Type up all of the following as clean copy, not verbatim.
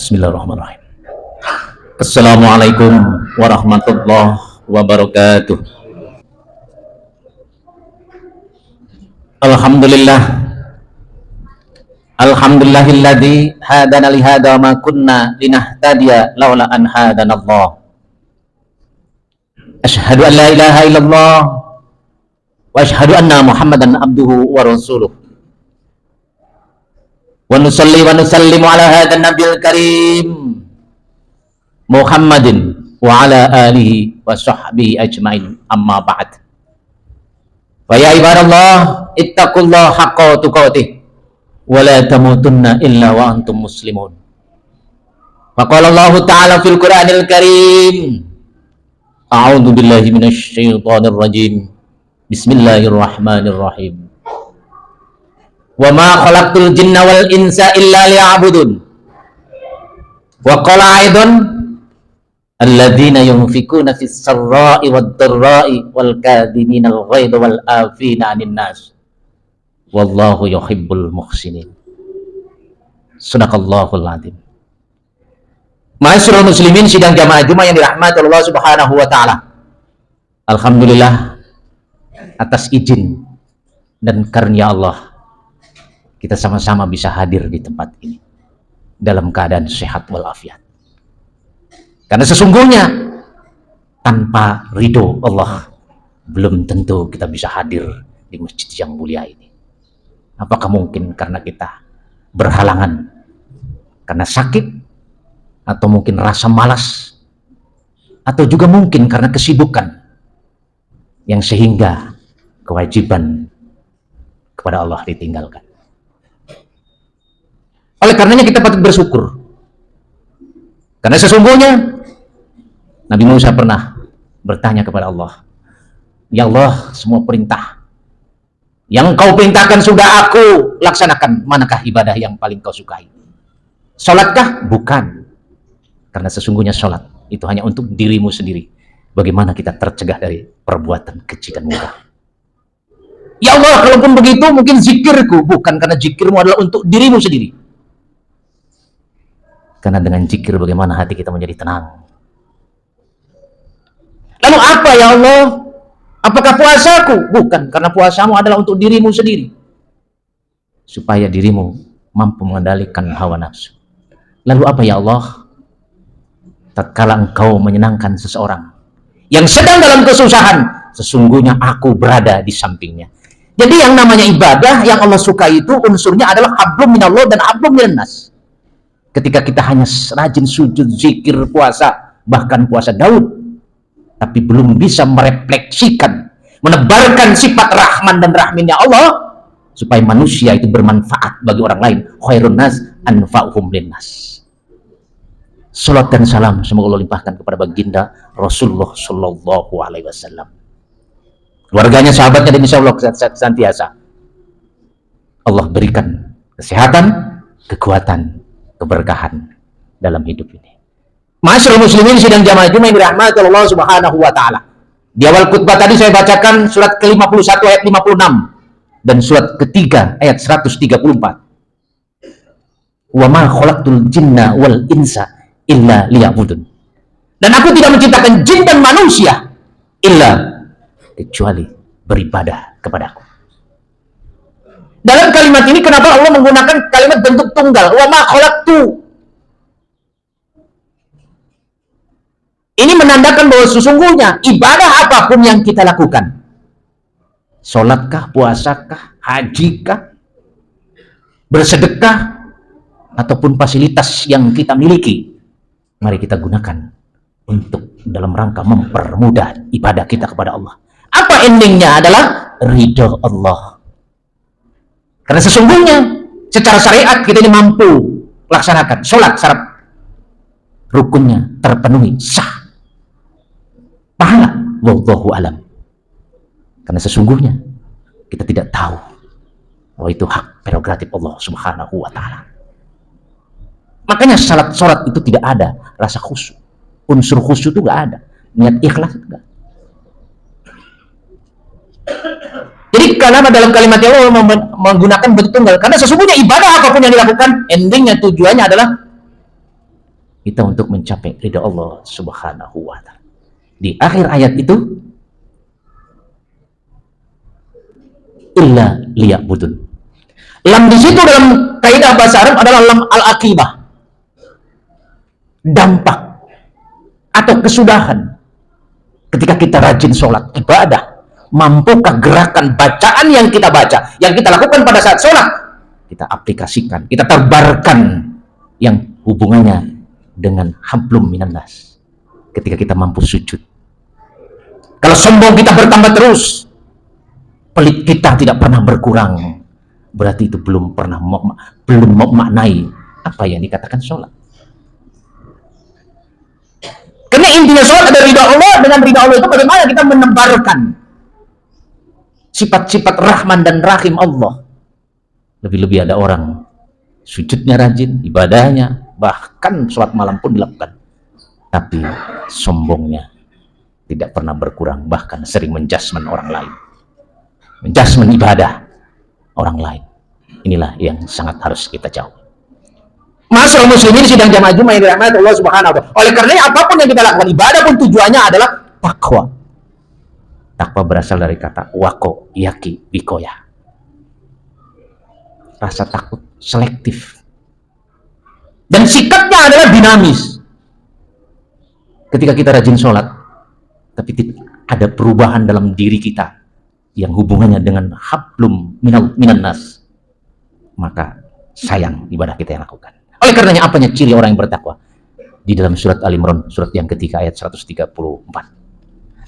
Bismillahirrahmanirrahim. Assalamualaikum warahmatullahi wabarakatuh. Alhamdulillah. Alhamdulillahilladzi hadana li hada ma kunna linahtadiya laula an hadanallah. Asyhadu an la ilaha illallah wa asyhadu anna Muhammadan abduhu wa rasuluh. Wa nusalli wa nusallimu ala hadan nabiyil karim Muhammadin wa ala alihi wa sahbihi ajmain, amma ba'd. Wa ya ibadallah ittaqullaha haqqa tuqatih wa la tamutunna illa wa antum muslimun. Wa qala Allah ta'ala fil Qur'anil Karim, a'udzu billahi minasy syaithanir rajim. Bismillahirrahmanirrahim. Wa ma khalaqtul jinna wal insa illa liya'budun. Wa qala aidan alladzina yunfikuna fis sarra'i wad dharra'i wal kadhiminal ghaidha wal afina 'anil nas wallahu yuhibbul muhsinin. Shadaqallahul adzim. Ma'asyiral muslimin sidang jamaah Jumat yang dirahmati Allah Subhanahu wa taala. Alhamdulillah atas izin dan karunia Allah kita sama-sama bisa hadir di tempat ini dalam keadaan sehat walafiat. Karena sesungguhnya tanpa ridho Allah belum tentu kita bisa hadir di masjid yang mulia ini. Apakah mungkin karena kita berhalangan, karena sakit, atau mungkin rasa malas, atau juga mungkin karena kesibukan yang sehingga kewajiban kepada Allah ditinggalkan. Oleh karenanya kita patut bersyukur. Karena sesungguhnya Nabi Musa pernah bertanya kepada Allah, "Ya Allah, semua perintah yang kau perintahkan sudah aku laksanakan. Manakah ibadah yang paling kau sukai? Sholatkah? Bukan. Karena sesungguhnya sholat itu hanya untuk dirimu sendiri. Bagaimana kita tercegah dari perbuatan keji dan murka? Ya Allah, kalaupun begitu mungkin zikirku. Bukan, karena zikirmu adalah untuk dirimu sendiri. Karena dengan zikir bagaimana hati kita menjadi tenang. Lalu apa ya Allah? Apakah puasaku? Bukan, karena puasamu adalah untuk dirimu sendiri. Supaya dirimu mampu mengendalikan hawa nafsu. Lalu apa ya Allah? Tatkala engkau menyenangkan seseorang yang sedang dalam kesusahan, sesungguhnya aku berada di sampingnya. Jadi yang namanya ibadah yang Allah suka itu unsurnya adalah hablum minallah dan hablum minannas. Ketika kita hanya rajin sujud, zikir, puasa, bahkan puasa Daud, tapi belum bisa merefleksikan, menebarkan sifat Rahman dan Rahimnya Allah, supaya manusia itu bermanfaat bagi orang lain. Khairun nas anfa'uhum linnas. Salat dan salam semoga Allah limpahkan kepada baginda Rasulullah Shallallahu Alaihi Wasallam, keluarganya, sahabatnya, dan insya Allah senantiasa Allah berikan kesehatan, kekuatan, keberkahan dalam hidup ini. Ma'asyiral muslimin sidang jamaah Jumat yang dirahmati Allah Subhanahu wa taala. Di awal khutbah tadi saya bacakan surat ke-51 ayat 56 dan surat ketiga ayat 134. Wa ma khalaqtul jinna wal insa illa liya'budun. Dan aku tidak menciptakan jin dan manusia illa kecuali beribadah kepadaku. Dalam kalimat ini kenapa Allah menggunakan kalimat bentuk tunggal? Wa ma khalaqtu. Ini menandakan bahwa sesungguhnya ibadah apapun yang kita lakukan, sholatkah, puasakah, hajikah, bersedekah, ataupun fasilitas yang kita miliki, mari kita gunakan untuk dalam rangka mempermudah ibadah kita kepada Allah. Apa endingnya adalah ridho Allah. Karena sesungguhnya secara syariat kita ini mampu laksanakan sholat syarat rukunnya terpenuhi, sah, pahala, wallahu alam. Karena sesungguhnya kita tidak tahu bahwa itu hak prerogatif Allah Subhanahu wa taala. Makanya sholat itu tidak ada rasa khusyuk, unsur khusyuk itu nggak ada, niat ikhlas enggak. Jadi karena dalam kalimat Allah menggunakan bentuk tunggal, karena sesungguhnya ibadah apapun yang dilakukan endingnya tujuannya adalah kita untuk mencapai ridha Allah Subhanahu wa Ta'ala. Di akhir ayat itu, illa liya'budun. Lam di situ dalam kaidah bahasa Arab adalah lam al-aqibah, dampak atau kesudahan. Ketika kita rajin sholat ibadah, mampukah gerakan bacaan yang kita baca, yang kita lakukan pada saat sholat, kita aplikasikan, kita terbarkan yang hubungannya dengan hablum minan nas. Ketika kita mampu sujud, kalau sombong kita bertambah terus, pelit kita tidak pernah berkurang, berarti itu belum memaknai apa yang dikatakan sholat. Karena intinya sholat ada ridha Allah. Dengan ridha Allah itu bagaimana kita menebarkan sifat-sifat Rahman dan Rahim Allah. Lebih-lebih ada orang sujudnya rajin, ibadahnya, bahkan sholat malam pun dilakukan, tapi sombongnya tidak pernah berkurang, bahkan sering menjasmen orang lain, menjasmen ibadah orang lain. Inilah yang sangat harus kita jauh. Masyaallah muslimin sidang jamaah Jumat yang dirahmati Allah Subhanahu wa Ta'ala. Oleh karena apapun yang kita lakukan ibadah pun tujuannya adalah takwa. Takwa berasal dari kata wako, yaki, bikoya. Rasa takut selektif. Dan sikapnya adalah dinamis. Ketika kita rajin sholat, tapi ada perubahan dalam diri kita yang hubungannya dengan hablum minan nas, maka sayang ibadah kita yang lakukan. Oleh karenanya apanya ciri orang yang bertakwa? Di dalam surat Al-Imran, surat yang ketiga ayat 134.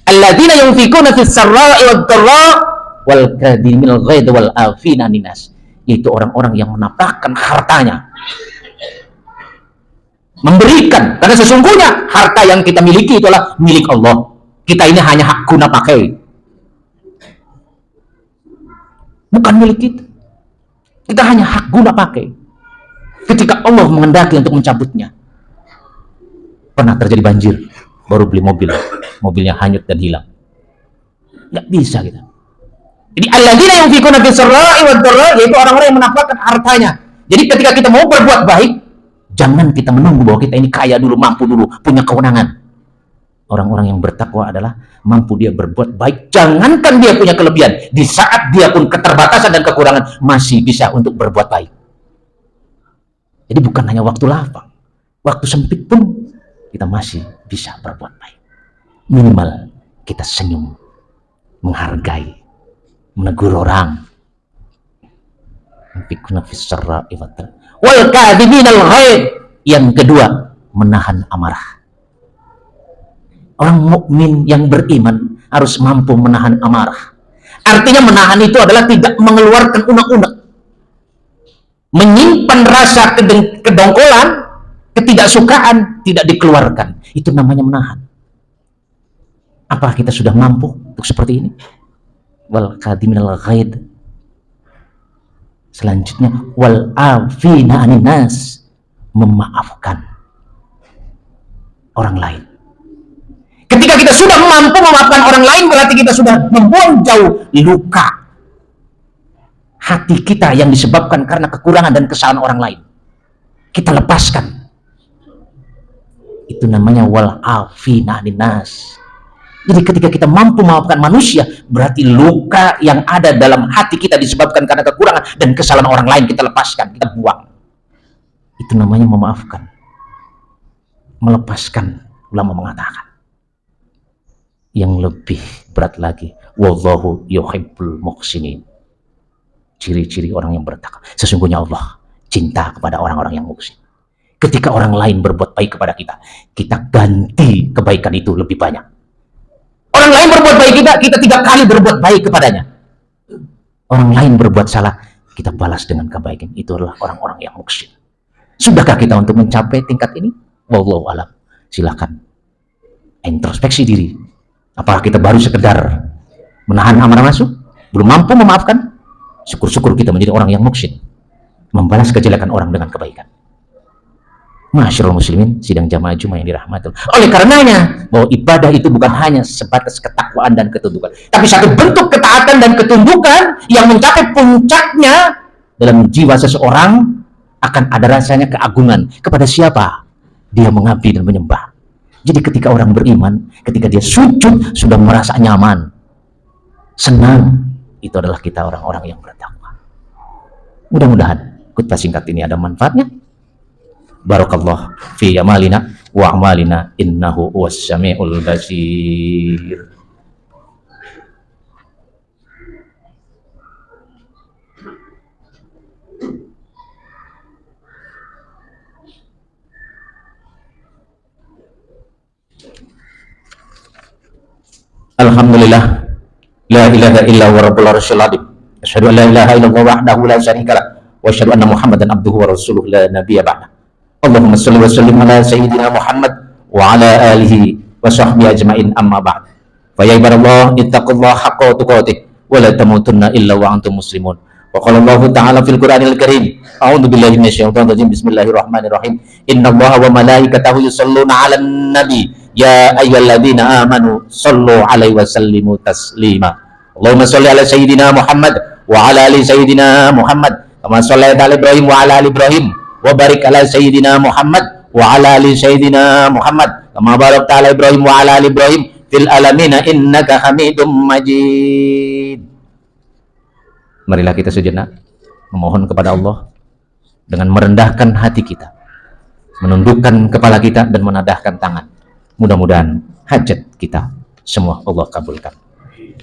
Alladzina yunfikuna fis sarra'i wad dharra wal kadhimil ghaidha wal afina 'anil nas. Yaitu orang-orang yang menafkahkan hartanya, memberikan, karena sesungguhnya harta yang kita miliki itulah milik Allah. Kita ini hanya hak guna pakai, bukan milik kita. Kita hanya hak guna pakai. Ketika Allah mengendaki untuk mencabutnya, pernah terjadi banjir, baru beli mobil, mobilnya hanyut dan hilang. Nggak bisa kita. Jadi alladzina yunfikuna fis sarra'i wad dharra, yaitu orang-orang yang menafkahkan hartanya. Jadi ketika kita mau berbuat baik, jangan kita menunggu bahwa kita ini kaya dulu, mampu dulu, punya kewenangan. Orang-orang yang bertakwa adalah mampu dia berbuat baik, jangankan dia punya kelebihan, di saat dia pun keterbatasan dan kekurangan masih bisa untuk berbuat baik. Jadi bukan hanya waktu lapang, waktu sempit pun kita masih bisa berbuat baik. Minimal kita senyum, menghargai, menegur orang. Wal kadhiminal ghaidh. Yang kedua, menahan amarah. Orang mukmin yang beriman harus mampu menahan amarah. Artinya menahan itu adalah tidak mengeluarkan unek-unek, menyimpan rasa kedongkolan, ketidaksukaan, tidak dikeluarkan. Itu namanya menahan. Apakah kita sudah mampu untuk seperti ini? Wal kadhiminal ghaidh. Selanjutnya wal afina 'anil nas, memaafkan orang lain. Ketika kita sudah mampu memaafkan orang lain, berarti kita sudah membuang jauh luka hati kita yang disebabkan karena kekurangan dan kesalahan orang lain. Kita lepaskan. Itu namanya wal afina 'anil nas. Jadi ketika kita mampu memaafkan manusia, berarti luka yang ada dalam hati kita disebabkan karena kekurangan dan kesalahan orang lain kita lepaskan, kita buang. Itu namanya memaafkan. Melepaskan, ulama mengatakan. Yang lebih berat lagi, wallahu yuhibbul muhsinin. Ciri-ciri orang yang bertakwa. Sesungguhnya Allah cinta kepada orang-orang yang muhsin. Ketika orang lain berbuat baik kepada kita, kita ganti kebaikan itu lebih banyak. Orang lain berbuat baik kita 3 kali berbuat baik kepadanya. Orang lain berbuat salah, kita balas dengan kebaikan. Itu adalah orang-orang yang muhsin. Sudahkah kita untuk mencapai tingkat ini? Wallahu alam. Silakan introspeksi diri. Apakah kita baru sekedar menahan amarah nafsu, belum mampu memaafkan? Syukur-syukur kita menjadi orang yang muhsin, membalas kejelekan orang dengan kebaikan. Masyaallah muslimin, sidang jamaah Jumat yang dirahmati. Oleh karenanya, bahwa ibadah itu bukan hanya sebatas ketakwaan dan ketundukan, tapi satu bentuk ketaatan dan ketundukan yang mencapai puncaknya dalam jiwa seseorang akan ada rasanya keagungan. Kepada siapa? dia mengabdi dan menyembah. Jadi ketika orang beriman, ketika dia sujud sudah merasa nyaman, senang, itu adalah kita orang-orang yang bertakwa. Mudah-mudahan khutbah singkat ini ada manfaatnya. Barakallah fi amalina wa amalina innahu huwas samiul basir. Alhamdulillah, la ilaha illa huwa rabbul arsyil azim. Asyhadu an la ilaha illallah wahdahu la syarika lah wa asyhadu anna Muhammadan abduhu wa rasuluh la nabiyya ba'da. Allahumma shalli wa sallim ala sayyidina Muhammad wa ala alihi wa sahbihi ajmain, amma ba'd. Fa ya ibadallah ittaqullaha haqqa tuqatih wa la tamutunna illa wa antum muslimun. Wa qala Allah ta'ala fil Qur'anil Karim, a'udzu billahi minasyaitonir rajim, bismillahirrahmanirrahim. Innallaha wa malaikatahu yusholluna 'alan nabi ya ayyuhalladzina amanu shallu 'alaihi wa sallimu taslima. Allahumma shalli ala sayyidina Muhammad wa ala ali sayyidina Muhammad kama shallaita ala Ibrahim wa ala ali Ibrahim wa barik ala sayyidina Muhammad wa ala ali sayyidina Muhammad kama barakta ala Ibrahim wa ala ali Ibrahim fil alamin innaka Hamidum Majid. Marilah kita sejenak memohon kepada Allah dengan merendahkan hati kita, menundukkan kepala kita dan menadahkan tangan. Mudah-mudahan hajat kita semua Allah kabulkan.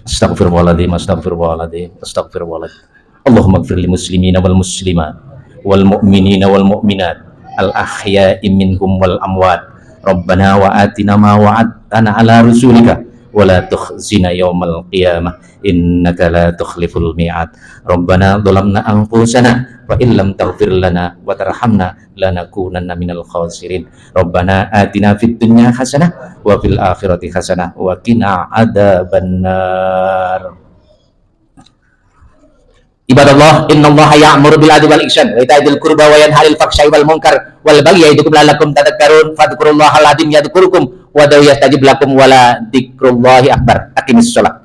Astagfirullahaladzim, astagfirullahaladzim, astagfirullahaladzim. Allahumma gfir lil muslimina wal muslimat wal mu'minina wal mu'minat al ahya'i minhum wal amwat. Rabbana wa atina ma wa'adtana ala rusulika wa la tukhzina yawmal qiyamah innaka la tukhliful mi'ad. Rabbana dhalamna anfusana wa illam taghfir lana wa tarhamna lanakunanna minal khasirin. Rabbana atina fid dunya hasanah wa fil akhirati hasanah wa qina adzabannar. Ibadallah, innallaha ya'muru bil 'adli wal ihsan wa ita'i dzil qurba wa yanha 'anil fahsya'i wal munkar wal bagyi ya'idukum la'allakum tadhakkarun. Fadhkurullahal 'azim yadhkurukum wa yastajib lakum wa la dzikrullahi akbar. Aqimis shalah.